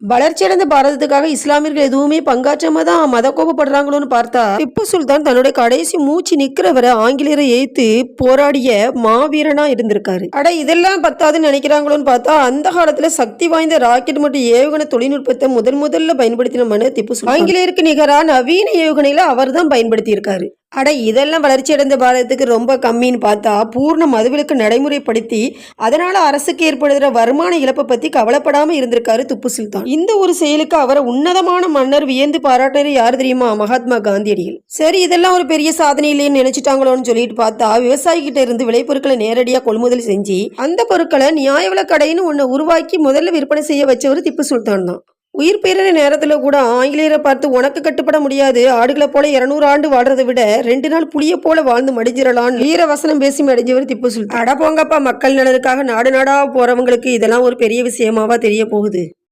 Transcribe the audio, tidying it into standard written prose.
வளர்ச்சியடைந்த பாரதத்துக்காக இஸ்லாமியர்கள் எதுவுமே பங்காற்றாம தான் மத கோபப்படுறாங்களோன்னு பார்த்தா, திப்பு சுல்தான் தன்னுடைய கடைசி மூச்சு நிக்கிறவரை ஆங்கிலேயரை எதிர்த்து போராடிய மாவீரனா இருந்திருக்காரு. இதெல்லாம் பத்தாதுன்னு நினைக்கிறாங்களோன்னு பார்த்தா, அந்த காலத்துல சக்தி வாய்ந்த ராக்கெட் மற்றும் ஏவுகணை தொழில்நுட்பத்தை முதல்ல பயன்படுத்தின மன்னர் திப்பு சுல்தான். ஆங்கிலேயருக்கு நிகரா நவீன ஏவுகணைகளை அவர் தான் பயன்படுத்தி இருக்காரு. இதெல்லாம் வளர்ச்சியடைந்த பாரதத்துக்கு ரொம்ப கம்மின்னு பார்த்தா, பூர்ண மதுவிலக்கு நடைமுறைப்படுத்தி அதனால அரசுக்கு ஏற்படுகிற வருமான இழப்பை பத்தி கவலைப்படாம இருந்திருக்காரு திப்பு சுல்தான். இந்த ஒரு செயலுக்கு அவரை உன்னதமான மன்னர் வியந்து பாராட்டுறது யாரு தெரியுமா? மகாத்மா காந்தியடிகள். சரி, இதெல்லாம் ஒரு பெரிய சாதனை இல்லைன்னு நினைச்சிட்டாங்களோன்னு சொல்லிட்டு பார்த்தா, விவசாயி கிட்ட இருந்து விளைபொருட்களை நேரடியா கொள்முதல் செஞ்சு அந்த பொருட்களை நியாய விலை கடைன்னு ஒண்ணு உருவாக்கி முதல்ல விற்பனை செய்ய வச்சவர் திப்பு சுல்தான் தான். உயிர் பெயர நேரத்துல கூட ஆங்கிலேயரை பார்த்து உனக்கு கட்டுப்பட முடியாது, ஆடுகளை போல 200 ஆண்டு வாழ்றதை விட 2 நாள் புளிய போல வாழ்ந்து மடிஞ்சிடலாம் வீர வசனம் பேசி மடிஞ்சவர் திப்பு சுல்தான். போங்கப்பா, மக்கள் நலனுக்காக நாடு நாடா போறவங்களுக்கு இதெல்லாம் ஒரு பெரிய விஷயமாவா தெரிய போகுது.